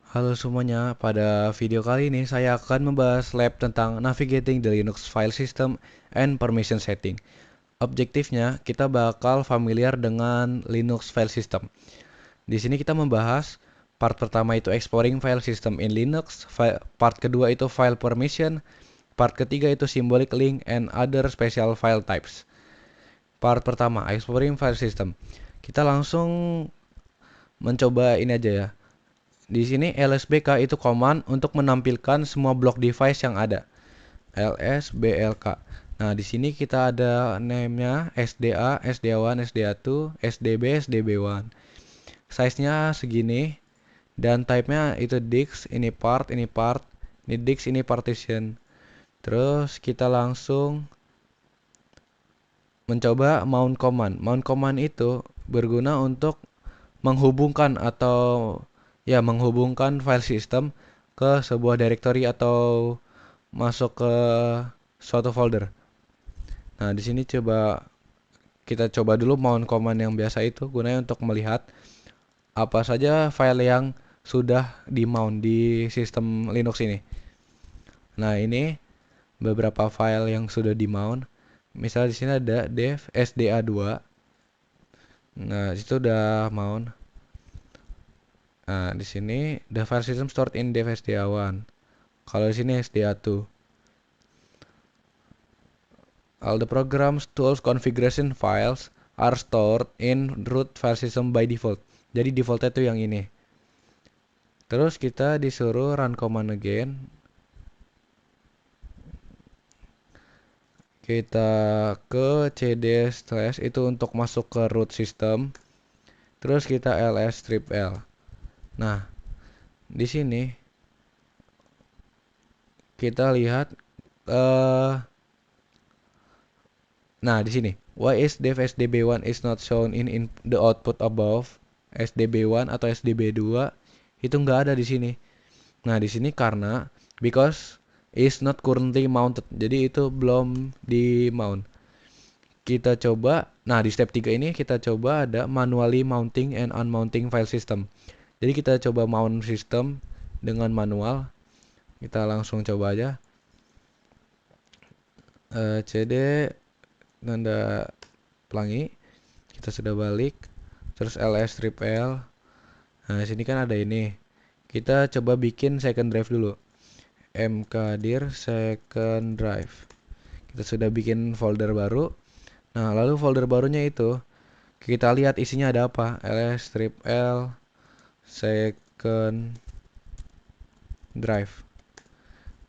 Halo semuanya, pada video kali ini saya akan membahas lab tentang Navigating the Linux File System and Permission Setting. Objektifnya, kita bakal familiar dengan Linux File System. Di sini kita membahas part pertama itu Exploring File System in Linux, part kedua itu File Permission, part ketiga itu Symbolic Link and Other Special File Types. Part pertama, Exploring File System. Kita langsung mencoba ini aja ya. Di sini lsbk itu command untuk menampilkan semua blok device yang ada. lsblk. Nah, di sini kita ada name-nya SDA, SDA1, SDA2, SDB, SDB1. Size-nya segini dan type-nya itu disk, ini part, ini disk, ini partition. Terus kita langsung mencoba mount command. Mount command itu berguna untuk menghubungkan atau ya menghubungkan file system ke sebuah directory atau masuk ke suatu folder. Nah, di sini kita coba dulu mount command yang biasa itu gunanya untuk melihat apa saja file yang sudah di mount di sistem Linux ini. Nah, ini beberapa file yang sudah di mount. Misal di sini ada dev sda2. Nah, itu udah mount. Nah, di sini the file system stored in dev sda1. Kalau di sini sda2. All the programs, tools, configuration files are stored in root file system by default. Jadi defaultnya itu yang ini. Terus kita disuruh run command again. Kita ke cd slash itu untuk masuk ke root system. Terus kita ls strip l. Nah, di sini kita lihat nah di sini why is dev sdb1 is not shown in the output above. SDB1 atau SDB2 itu nggak ada di sini. Nah, di sini karena because is not currently mounted. Jadi itu belum di mount. Kita coba, nah di step 3 ini kita coba ada manually mounting and unmounting file system. Jadi kita coba mount system dengan manual. Kita langsung coba aja. CD tanda pelangi. Kita sudah balik. Terus ls strip l. Nah, sini kan ada ini. Kita coba bikin second drive dulu. mkdir second drive. Kita sudah bikin folder baru. Nah, lalu folder barunya itu kita lihat isinya ada apa. ls strip l second drive.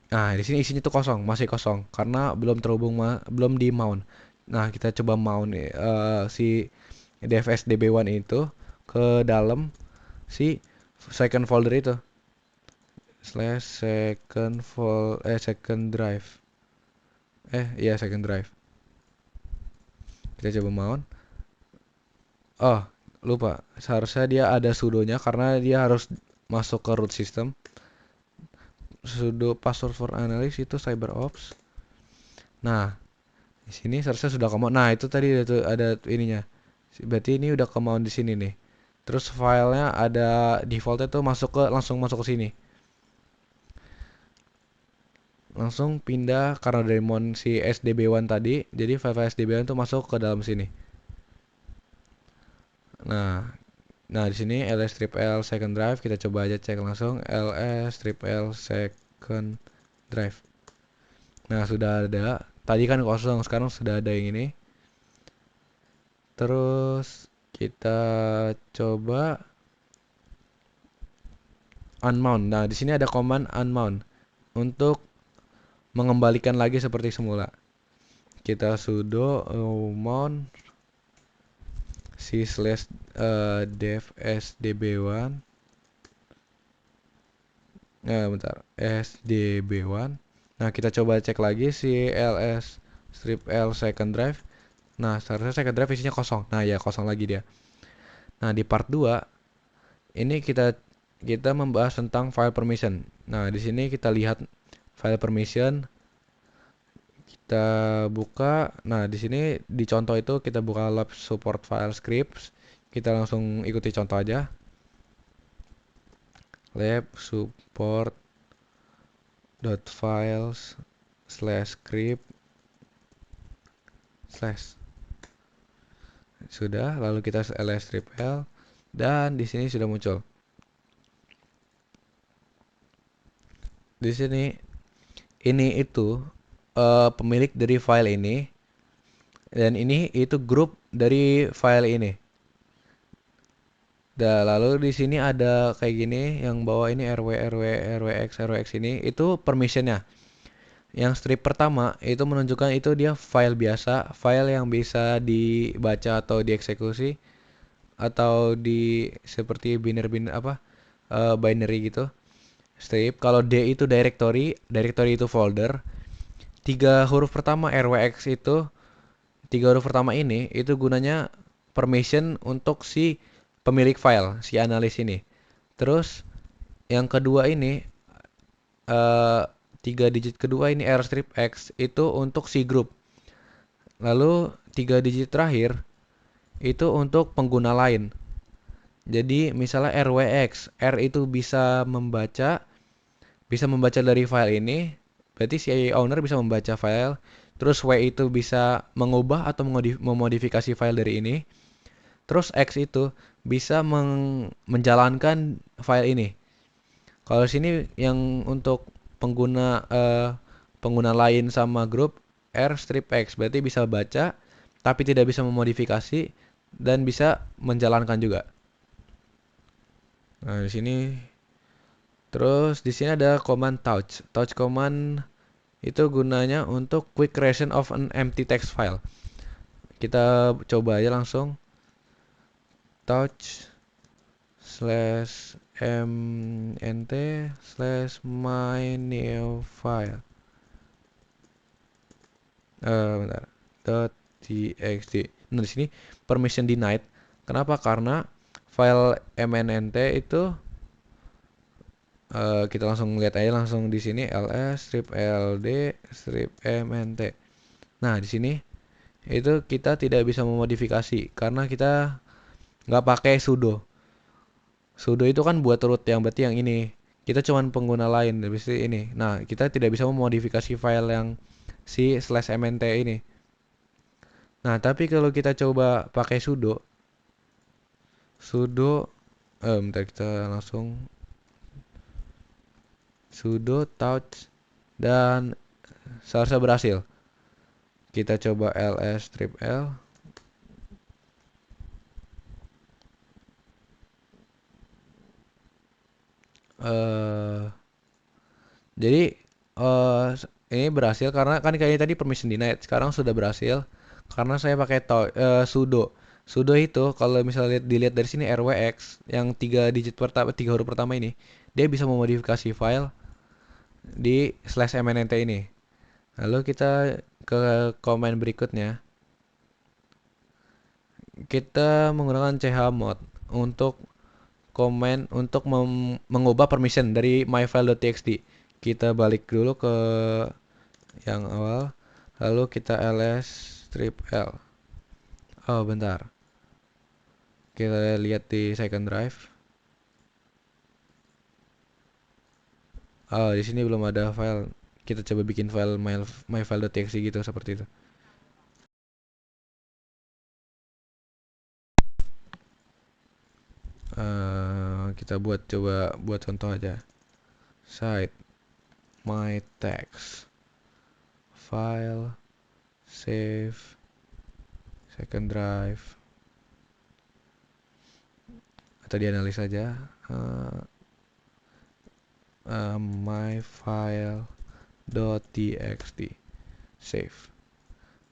Nah, di sini isinya tuh kosong, masih kosong karena belum terhubung belum di mount. Nah, kita coba mount si dfsdb1 itu ke dalam si second folder itu. Slash second drive. Iya second drive. Kita coba mount. Oh, lupa. Seharusnya dia ada sudonya karena dia harus masuk ke root system. Sudo password for analysis itu cyberops. Nah, di sini seharusnya sudah kemauan. Nah, itu tadi ada ininya. Berarti ini udah kemauan di sini nih. Terus filenya ada defaultnya tuh langsung masuk ke sini. Langsung pindah karena dari mount si SDB1 tadi, jadi file SDB1 tuh masuk ke dalam sini. Nah, di sini ls strip l second drive kita coba aja cek langsung ls strip l second drive. Nah, sudah ada. Tadi kan kosong, sekarang sudah ada yang ini. Terus kita coba unmount. Nah, di sini ada command unmount untuk mengembalikan lagi seperti semula. Kita sudo mount si slash dev sdb1. Nah, bentar. sdb1. Nah, kita coba cek lagi si ls strip l second drive. Nah, seharusnya second drive isinya kosong. Nah, ya kosong lagi dia. Nah, di part 2 ini kita membahas tentang file permission. Nah, di sini kita lihat file permission. Kita buka. Nah, di sini di contoh itu kita buka lab support file scripts. Kita langsung ikuti contoh aja. lab support dot files slash script slash. Sudah, lalu kita ls strip l dan di sini sudah muncul. Di sini ini itu pemilik dari file ini dan ini itu grup dari file ini. Dan lalu di sini ada kayak gini yang bawah ini rw rw rwx ini itu permissionnya. Yang strip pertama itu menunjukkan itu dia file biasa, file yang bisa dibaca atau dieksekusi atau di seperti binary gitu. Strip. Kalau D itu directory, directory itu folder. Tiga huruf pertama rwx itu, tiga huruf pertama ini itu gunanya permission untuk si pemilik file, si analis ini. Terus yang kedua ini eh, tiga digit kedua ini r strip x itu untuk si grup. Lalu tiga digit terakhir itu untuk pengguna lain. Jadi misalnya rwx, R itu bisa membaca dari file ini, berarti si owner bisa membaca file. Terus W itu bisa mengubah atau memodifikasi file dari ini. Terus X itu bisa menjalankan file ini. Kalau sini yang untuk pengguna lain sama grup R strip X berarti bisa baca tapi tidak bisa memodifikasi dan bisa menjalankan juga. Nah, di sini terus di sini ada command touch. Touch command itu gunanya untuk quick creation of an empty text file. Kita coba aja langsung touch slash mnt slash my new file. Bentar. .txt. Nah, di sini permission denied. Kenapa? Karena file mnnt itu kita langsung lihat aja langsung di sini ls strip ld strip mnt. Nah, di sini itu kita tidak bisa memodifikasi karena kita nggak pakai sudo. Sudo itu kan buat root yang berarti yang ini. Kita cuman pengguna lain habis ini. Nah, kita tidak bisa memodifikasi file yang si slash mnt ini. Nah, tapi kalau kita coba pakai sudo bentar kita langsung sudo touch dan seharusnya berhasil. Kita coba ls strip l. eh jadi ini berhasil karena kan kayaknya tadi permission denied. Sekarang sudah berhasil karena saya pakai sudo. Sudo itu kalau misalnya dilihat dari sini rwx yang tiga huruf pertama ini, dia bisa memodifikasi file di slash mnnt ini. Lalu kita ke command berikutnya. Kita menggunakan chmod untuk untuk mengubah permission dari myfile.txt. Kita balik dulu ke yang awal, lalu kita ls strip l. Oh, bentar. Kita lihat di second drive. Oh, di sini belum ada file. Kita coba bikin file myfile.txt gitu seperti itu. Kita coba buat contoh aja. Site my text file save second drive atau dianalis saja my file.txt save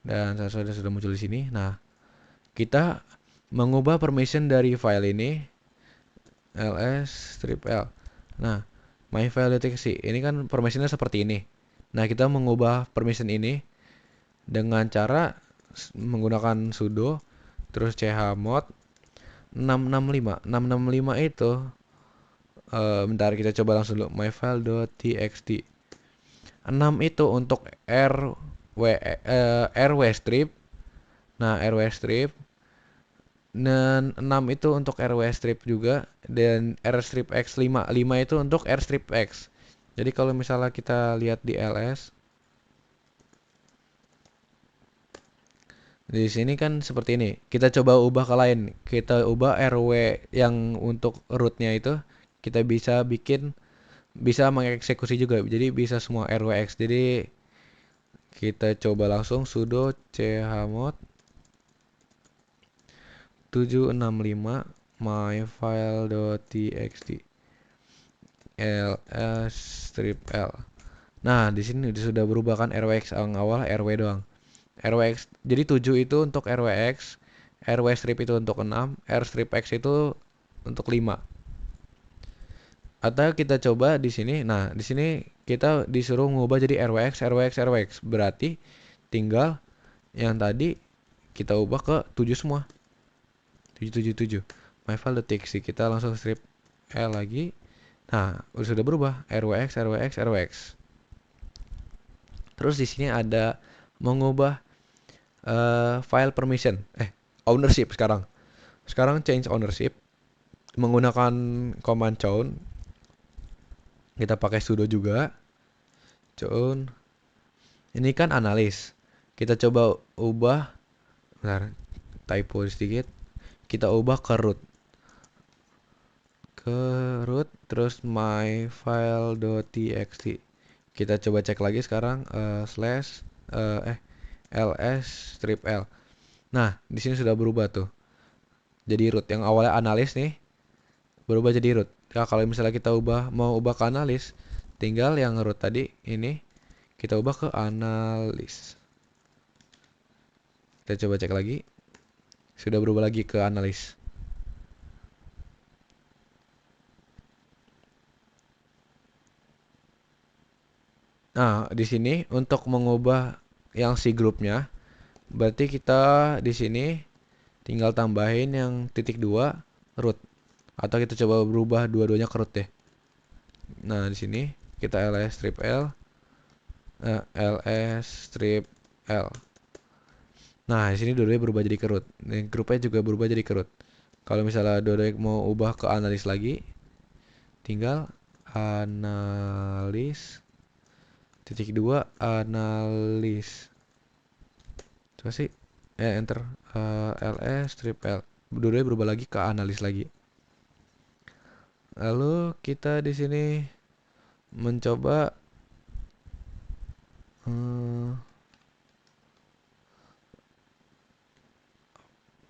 dan sudah muncul di sini. Nah, kita mengubah permission dari file ini ls strip l. Nah, my file.txt ini kan permissionnya seperti ini. Nah, kita mengubah permission ini dengan cara menggunakan sudo terus chmod 665. 665 itu bentar kita coba langsung dulu myfile.txt. 6 itu untuk rw strip. Nah, rw strip Dan 6 itu untuk RW strip juga, dan R strip X 5. 5 itu untuk R strip X. Jadi kalau misalnya kita lihat di LS, di sini kan seperti ini. Kita coba ubah ke lain. Kita ubah RW yang untuk rootnya itu kita bisa bisa mengeksekusi juga. Jadi bisa semua RWX. Jadi kita coba langsung sudo chmod 765 myfile.txt ls strip l. Nah, di sini sudah berubah kan RWX yang awal RW doang. RWX. Jadi 7 itu untuk RWX, RW strip itu untuk 6, R strip X itu untuk 5. Atau kita coba di sini. Nah, di sini kita disuruh ngubah jadi RWX, RWX, RWX. Berarti tinggal yang tadi kita ubah ke 7 semua. 777. myfile.txt kita langsung strip L lagi. Nah, sudah berubah RWX, RWX, RWX. Terus di sini ada mengubah file permission. Ownership sekarang. Sekarang change ownership menggunakan command chown. Kita pakai sudo juga. Chown. Ini kan analis. Kita coba ubah. Bentar, typo sedikit. Kita ubah ke root. Terus myfile.txt. Kita coba cek lagi sekarang slash ls strip l. Nah, di sini sudah berubah tuh. Jadi root yang awalnya analis nih berubah jadi root. Nah, kalau misalnya kita mau ubah ke analis, tinggal yang root tadi ini kita ubah ke analis. Kita coba cek lagi. Sudah berubah lagi ke analis. Nah, di sini untuk mengubah yang si grupnya, berarti kita di sini tinggal tambahin yang titik 2 root. Atau kita coba berubah dua-duanya ke root deh. Nah, di sini kita ls strip l, ls strip l. Nah, di sini dua-duanya berubah jadi ke root. Dan grupnya juga berubah jadi ke root. Kalau misalnya dua-duanya mau ubah ke analis lagi, tinggal analis titik 2 analis. Coba sih, enter ls strip l. Dua-duanya berubah lagi ke analis lagi. Lalu kita di sini mencoba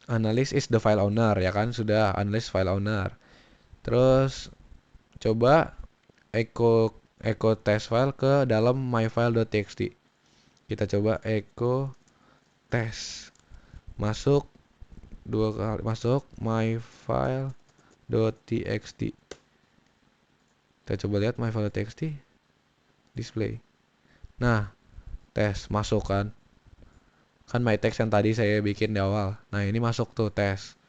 analis is the file owner, ya kan, sudah analis file owner. Terus coba echo test file ke dalam myfile.txt. Kita coba echo test, masuk dua kali, masuk myfile.txt. Kita coba lihat myfile.txt display. Nah, tes masuk kan my text yang tadi saya bikin di awal. Nah, ini masuk tuh tes.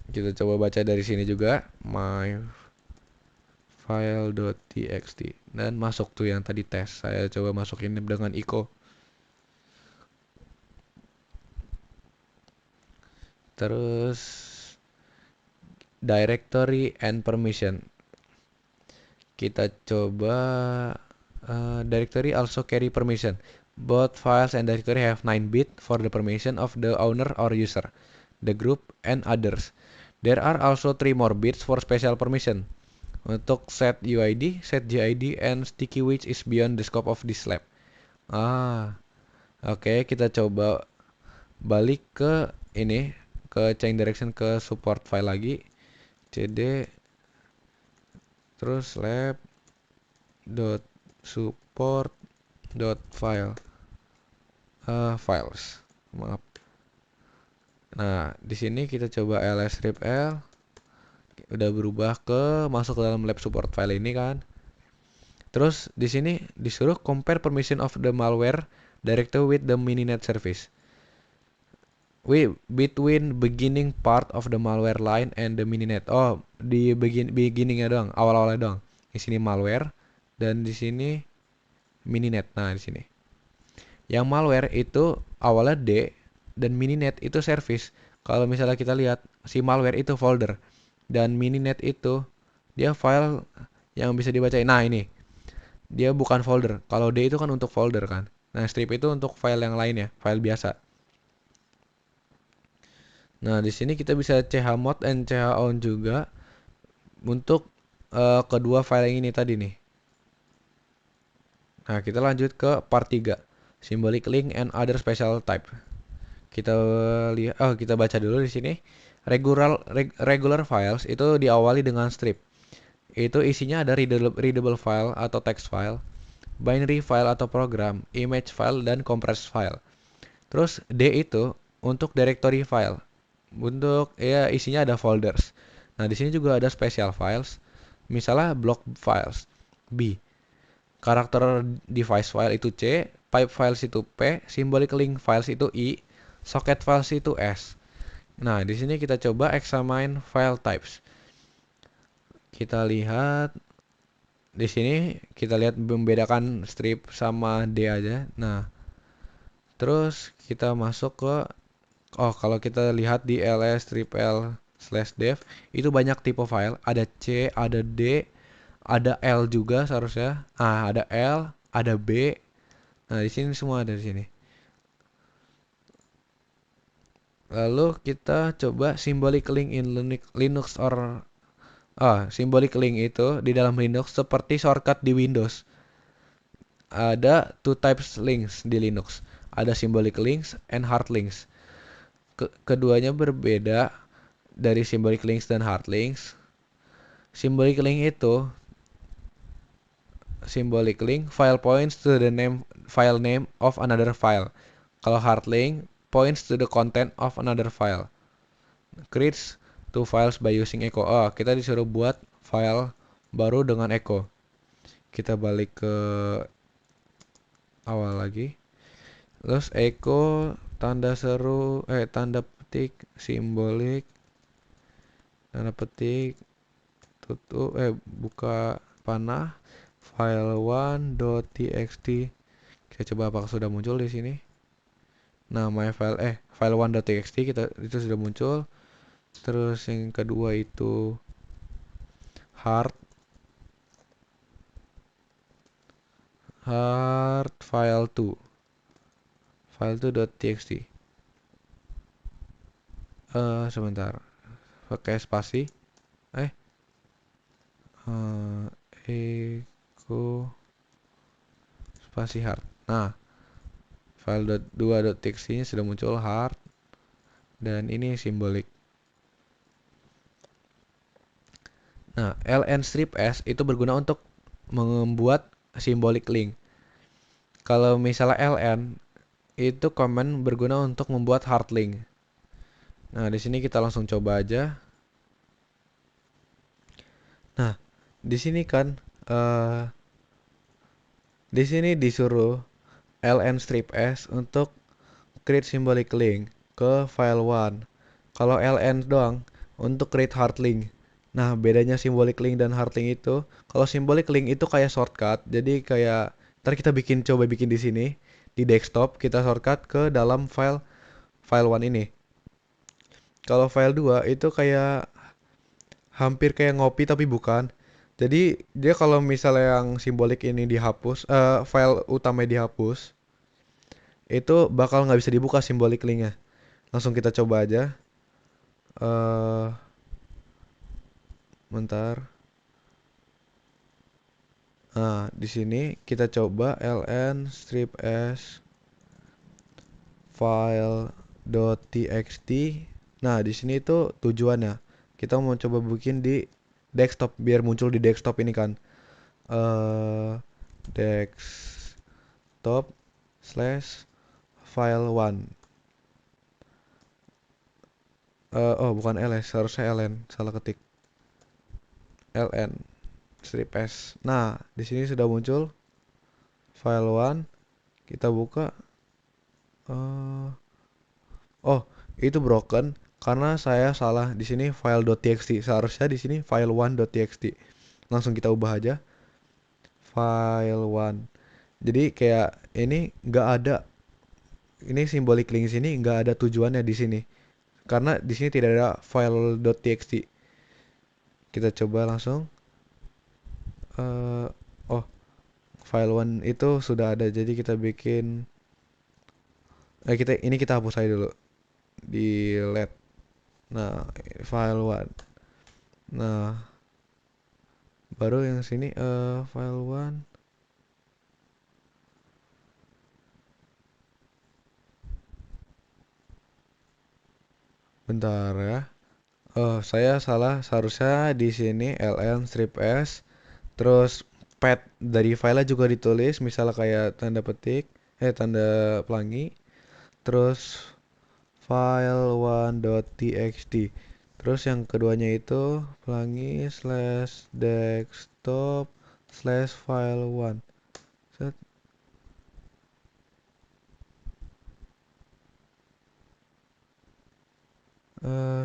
Kita coba baca dari sini juga myfile.txt dan masuk tuh yang tadi tes. Saya coba masukin dengan echo. Terus directory and permission. Kita coba directory also carry permission. Both files and directory have 9 bit for the permission of the owner or user, the group, and others. There are also 3 more bits for special permission. Untuk set UID, set GID, and sticky which is beyond the scope of this lab. Oke, kita coba balik ke ini, ke change direction ke support file lagi. cd terus lab dot support dot file files, maaf. Nah, di sini kita coba ls strip l, udah berubah ke masuk ke dalam lab support file ini kan. Terus di sini disuruh compare permission of the malware directory with the mininet service. Between beginning part of the malware line and the mininet. Oh, di beginningnya doang, awal-awalnya doang. Di sini malware dan di sini mininet. Nah, di sini. Yang malware itu awalnya D dan mininet itu service. Kalau misalnya kita lihat si malware itu folder dan mininet itu dia file yang bisa dibacain. Nah, ini dia bukan folder. Kalau D itu kan untuk folder kan. Nah, strip itu untuk file yang lain ya, file biasa. Nah, di sini kita bisa chmod and chown juga untuk kedua file yang ini tadi nih. Nah, kita lanjut ke part 3. Symbolic link and other special type. Kita lihat kita baca dulu di sini. Regular files itu diawali dengan strip. Itu isinya ada readable file atau text file, binary file atau program, image file dan compressed file. Terus D itu untuk directory file. Untuk ya isinya ada folders. Nah, di sini juga ada special files. Misalnya block files. B. Karakter device file itu C, pipe files itu P, symbolic link files itu I, socket files itu S. Nah, di sini kita coba examine file types. Kita lihat di sini kita lihat membedakan strip sama D aja. Nah, terus kita masuk ke kalau kita lihat di ls strip l/dev itu banyak tipe file, ada C, ada D, ada L juga seharusnya. Ada L, ada B. Nah, di sini semua ada di sini. Lalu kita coba symbolic link in Linux or symbolic link itu di dalam Linux seperti shortcut di Windows. Ada two types links di Linux. Ada symbolic links and hard links. Keduanya berbeda dari symbolic links dan hard links. Symbolic link itu file points to the file name of another file. Kalau hard link points to the content of another file. Creates two files by using echo. Kita disuruh buat file baru dengan echo. Kita balik ke awal lagi. Terus echo tanda seru tanda petik simbolik tanda petik tutup buka panah file1.txt. Kita coba apakah sudah muncul di sini. Nama file1.txt kita itu sudah muncul. Terus yang kedua itu hard file2 file2.txt. Sebentar, pakai spasi echo spasi hard. Nah, file2.txt nya sudah muncul hard dan ini simbolik. Nah, ln strip s itu berguna untuk membuat symbolic link. Kalau misalnya ln itu command berguna untuk membuat hard link. Nah, di sini kita langsung coba aja. Nah, di sini kan di sini disuruh ln strip s untuk create symbolic link ke file1. Kalau ln doang untuk create hard link. Nah, bedanya symbolic link dan hard link itu, kalau symbolic link itu kayak shortcut. Jadi kayak ntar kita coba bikin di sini di desktop, kita shortcut ke dalam file1 ini. Kalau file 2 itu kayak hampir kayak ngopi tapi bukan. Jadi dia kalau misalnya yang simbolik ini dihapus, file utama dihapus, itu bakal nggak bisa dibuka simbolik linknya. Langsung kita coba aja. Bentar. Nah, di sini kita coba ln strip s file.txt. Nah, di sini itu tujuannya. Kita mau coba bikin di desktop biar muncul di desktop ini kan. Desktop slash file1. Bukan ls, harusnya ln, salah ketik. Ln strip s. Nah, di sini sudah muncul file1. Kita buka. Itu broken karena saya salah di sini file.txt. Seharusnya di sini file1.txt. Langsung kita ubah aja file1. Jadi kayak ini nggak ada ini symbolic link sini nggak ada tujuannya di sini. Karena di sini tidak ada file.txt. Kita coba langsung. eh oh, file one itu sudah ada. Jadi kita bikin kita hapus aja dulu. Delete. Nah, file one. Nah, baru yang sini file one. Bentar ya. Oh, saya salah. Seharusnya di sini ln strip s. Terus path dari filenya juga ditulis. Misalnya kayak tanda petik. Tanda pelangi. Terus file1.txt. Terus yang keduanya itu pelangi slash desktop slash file1. Set.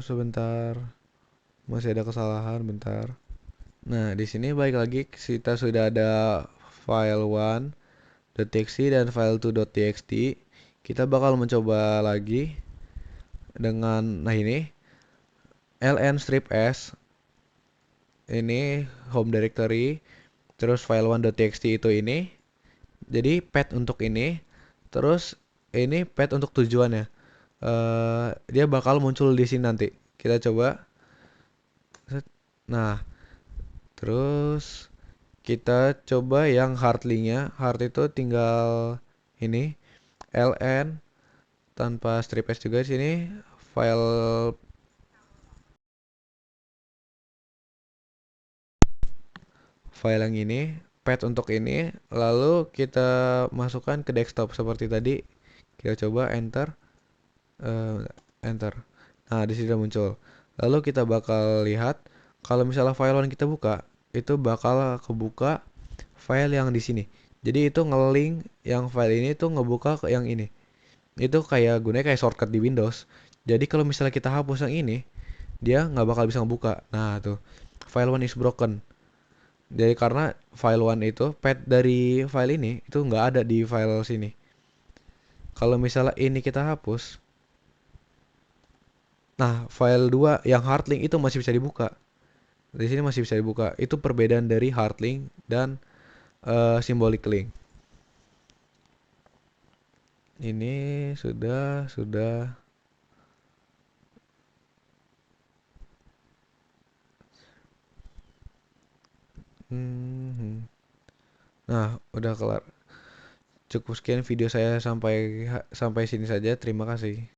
Sebentar. Masih ada kesalahan, bentar. Nah, di sini balik lagi kita sudah ada file1.txt dan file2.txt. Kita bakal mencoba lagi dengan ini ln strip s ini home directory, terus file1.txt itu ini. Jadi path untuk ini, terus ini path untuk tujuannya. Dia bakal muncul di sini nanti. Kita coba. Nah, terus kita coba yang hard linknya. Hard itu tinggal ini ln tanpa strip s juga di sini. File file yang ini, path untuk ini, lalu kita masukkan ke desktop seperti tadi. Kita coba enter, eh, enter. Nah, di sini udah muncul. Lalu kita bakal lihat kalau misalnya file one kita buka, itu bakal kebuka file yang di sini. Jadi itu ngelink yang file ini tuh ngebuka ke yang ini. Itu kayak gunanya kayak shortcut di Windows. Jadi kalau misalnya kita hapus yang ini, dia nggak bakal bisa ngebuka. Nah, tuh. File one is broken. Jadi karena file one itu path dari file ini itu nggak ada di file sini. Kalau misalnya ini kita hapus, nah file 2 yang hard link itu masih bisa dibuka. Di sini masih bisa dibuka. Itu perbedaan dari hard link dan symbolic link. Ini sudah. Hmm. Nah, udah kelar. Cukup sekian video saya sampai sini saja. Terima kasih.